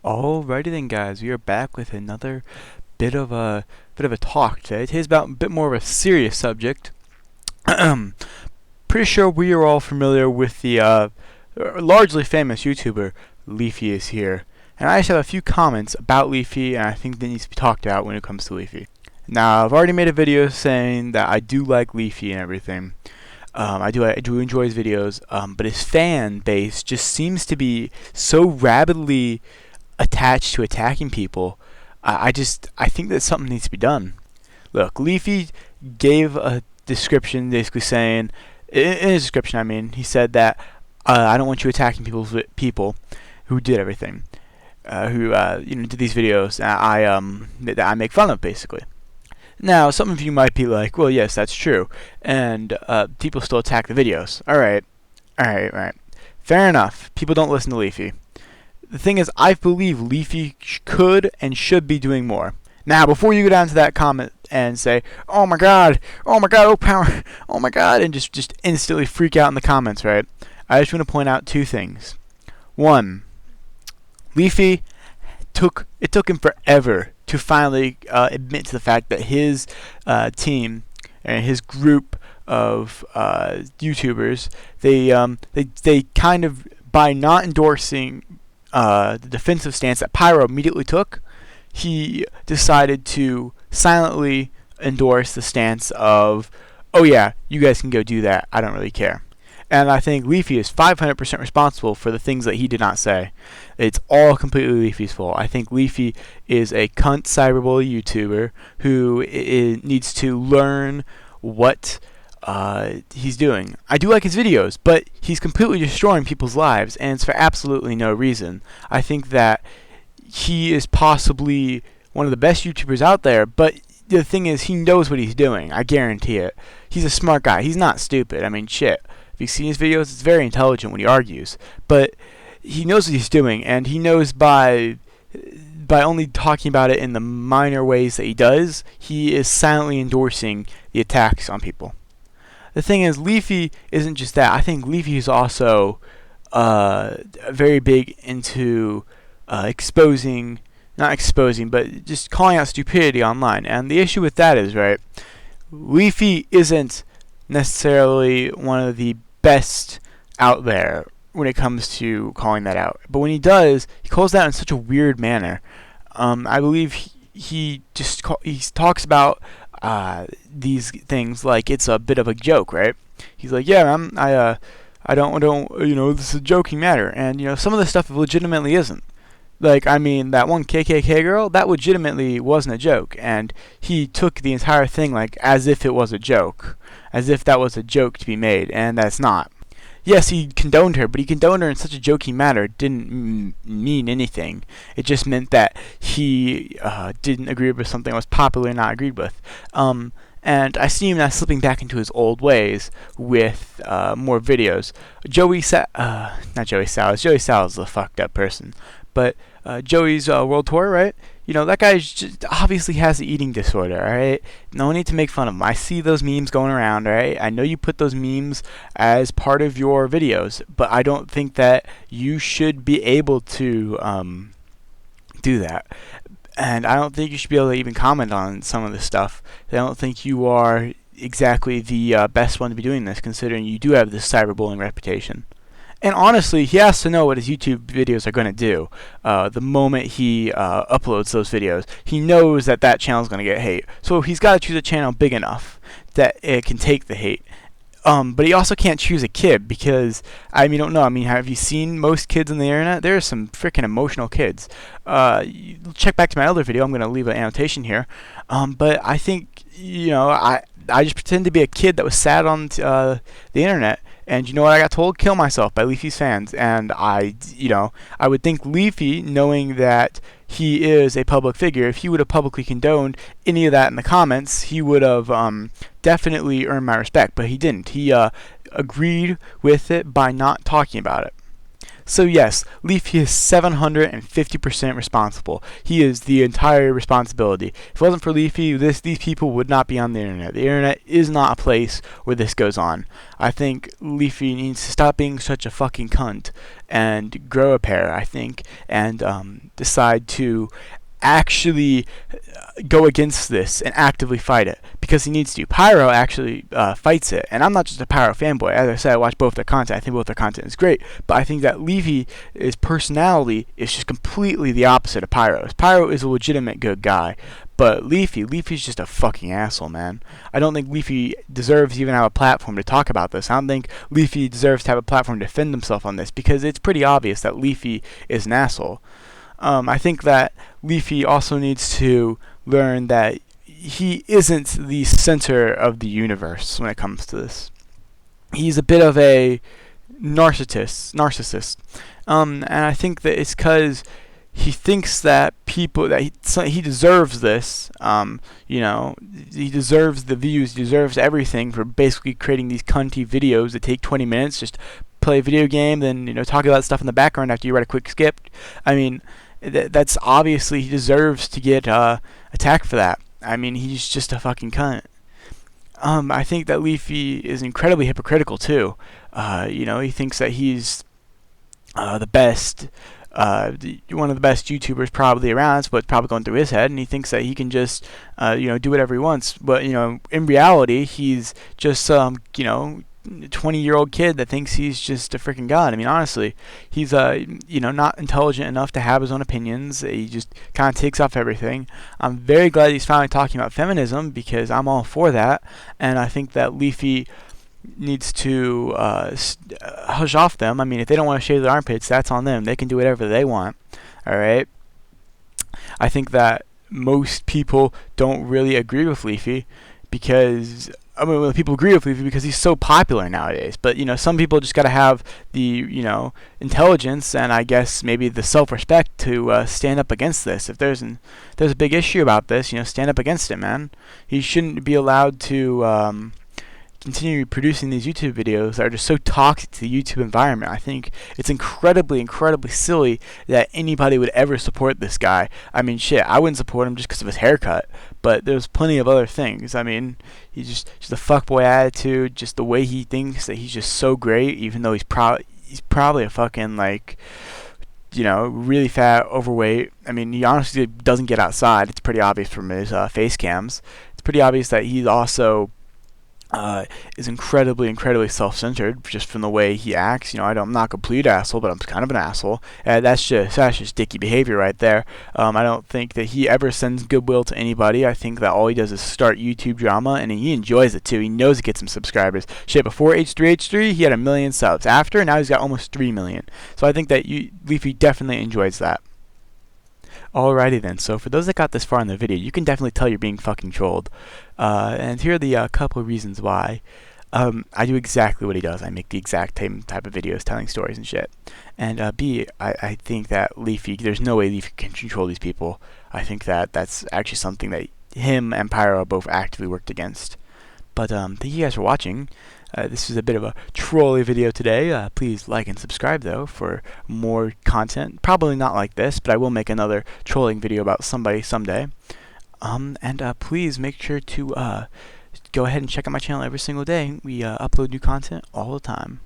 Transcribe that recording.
Alrighty then, guys, we are back with another bit of a talk today. Today's about a bit more of a serious subject. Pretty sure we are all familiar with the largely famous YouTuber Leafyishere, and I just have a few comments about Leafy, and I think that needs to be talked about when it comes to Leafy. Now, I've already made a video saying that I do like Leafy and everything. I do enjoy his videos, but his fan base just seems to be so rapidly attached to attacking people. I think that something needs to be done. Look, Leafy gave a description basically saying, in his description, I mean, he said that I don't want you attacking people who did everything, who did these videos that I make fun of, basically. Now, some of you might be like, well, yes, that's true, and people still attack the videos. Alright. Fair enough. People don't listen to Leafy. The thing is, I believe Leafy could and should be doing more. Now, before you go down to that comment and say, oh my god, oh power, oh my god, and just instantly freak out in the comments, right? I just want to point out two things. One, Leafy took him forever to finally admit to the fact that his team and his group of YouTubers, they kind of, by not endorsing the defensive stance that Pyro immediately took, he decided to silently endorse the stance of, oh yeah, you guys can go do that, I don't really care. And I think Leafy is 500% responsible for the things that he did not say. It's all completely Leafy's fault. I think Leafy is a cunt cyberbully YouTuber who needs to learn what he's doing. I do like his videos, but he's completely destroying people's lives, and it's for absolutely no reason. I think that he is possibly one of the best YouTubers out there, but the thing is, he knows what he's doing. I guarantee it. He's a smart guy. He's not stupid. I mean, shit. If you've seen his videos, it's very intelligent when he argues. But he knows what he's doing, and he knows by only talking about it in the minor ways that he does, he is silently endorsing the attacks on people. The thing is, Leafy isn't just that. I think Leafy is also very big into not exposing, but just calling out stupidity online. And the issue with that is, right, Leafy isn't necessarily one of the best out there when it comes to calling that out. But when he does, he calls that in such a weird manner. I believe he talks about these things like it's a bit of a joke, right? He's like, yeah, I don't, this is a joking matter, and some of the stuff legitimately isn't. Like, I mean, that one KKK girl, that legitimately wasn't a joke, and he took the entire thing like as if it was a joke, as if that was a joke to be made, and that's not. Yes, he condoned her, but he condoned her in such a joking manner. It didn't mean anything. It just meant that he didn't agree with something that was popularly not agreed with. And I see him now slipping back into his old ways with more videos. Not Joey Sal's. Joey Sal's a fucked up person. But Joey's World Tour, right? That guy just obviously has an eating disorder, alright? No need to make fun of him. I see those memes going around, alright? I know you put those memes as part of your videos, but I don't think that you should be able to do that. And I don't think you should be able to even comment on some of this stuff. I don't think you are exactly the best one to be doing this, considering you do have this cyberbullying reputation. And honestly, he has to know what his YouTube videos are going to do. The moment he uploads those videos, he knows that that channel is going to get hate. So he's got to choose a channel big enough that it can take the hate. But he also can't choose a kid because, I don't know. Have you seen most kids on the internet? There are some freaking emotional kids. Check back to my other video. I'm going to leave an annotation here. But I think, I just pretend to be a kid that was sad on the internet. And you know what I got told? Kill myself by Leafy's fans. And I would think Leafy, knowing that he is a public figure, if he would have publicly condoned any of that in the comments, he would have definitely earned my respect. But he didn't. He agreed with it by not talking about it. So yes, Leafy is 750% responsible. He is the entire responsibility. If it wasn't for Leafy, these people would not be on the internet. The internet is not a place where this goes on. I think Leafy needs to stop being such a fucking cunt and grow a pair, I think, and decide to actually go against this and actively fight it, because he needs to. Pyro actually fights it, and I'm not just a Pyro fanboy. As I said, I watch both their content. I think both their content is great, but I think that Leafy's personality is just completely the opposite of Pyro's. Pyro is a legitimate good guy, but Leafy's just a fucking asshole, man. I don't think Leafy deserves to even have a platform to talk about this. I don't think Leafy deserves to have a platform to defend himself on this, because it's pretty obvious that Leafy is an asshole. I think that Leafy also needs to learn that he isn't the center of the universe when it comes to this. He's a bit of a narcissist, and I think that it's because he thinks that he deserves this. He deserves the views, he deserves everything for basically creating these cunty videos that take 20 minutes, just play a video game, then talk about stuff in the background after you write a quick skip. I mean, that's obviously he deserves to get attacked for that. I mean, he's just a fucking cunt. I think that Leafy is incredibly hypocritical too. He thinks that he's the best, one of the best YouTubers probably around. That's what's probably going through his head, and he thinks that he can just, do whatever he wants. But in reality, he's just 20-year-old kid that thinks he's just a freaking god. I mean, honestly, he's not intelligent enough to have his own opinions. He just kind of takes off everything. I'm very glad he's finally talking about feminism, because I'm all for that, and I think that Leafy needs to hush off them. I mean, if they don't want to shave their armpits, that's on them. They can do whatever they want. All right. I think that most people don't really agree with Leafy, because people agree with Leafy because he's so popular nowadays. But some people just got to have the intelligence, and I guess maybe the self-respect to stand up against this. If there's a big issue about this, stand up against it, man. He shouldn't be allowed to continue producing these YouTube videos that are just so toxic to the YouTube environment. I think it's incredibly silly that anybody would ever support this guy. I mean, shit, I wouldn't support him just because of his haircut, but there's plenty of other things. I mean, he's just a fuckboy attitude, just the way he thinks that he's just so great, even though he's probably a fucking, really fat, overweight. I mean, he honestly doesn't get outside. It's pretty obvious from his face cams. It's pretty obvious that he's also is incredibly self-centered, just from the way he acts. I'm not a complete asshole, but I'm kind of an asshole. That's just dicky behavior right there. I don't think that he ever sends goodwill to anybody. I think that all he does is start YouTube drama, and he enjoys it too. He knows it gets him subscribers. Shit, before H3H3, he had 1 million subs. After, now he's got almost 3 million. So I think that Leafy definitely enjoys that. Alrighty then, so for those that got this far in the video, you can definitely tell you're being fucking trolled. And here are the couple of reasons why. I do exactly what he does. I make the exact same type of videos telling stories and shit. And B, I think that Leafy, there's no way Leafy can control these people. I think that that's actually something that him and Pyro both actively worked against. But thank you guys for watching. This is a bit of a trolly video today. Please like and subscribe though for more content. Probably not like this, but I will make another trolling video about somebody someday. And please make sure to go ahead and check out my channel every single day. We upload new content all the time.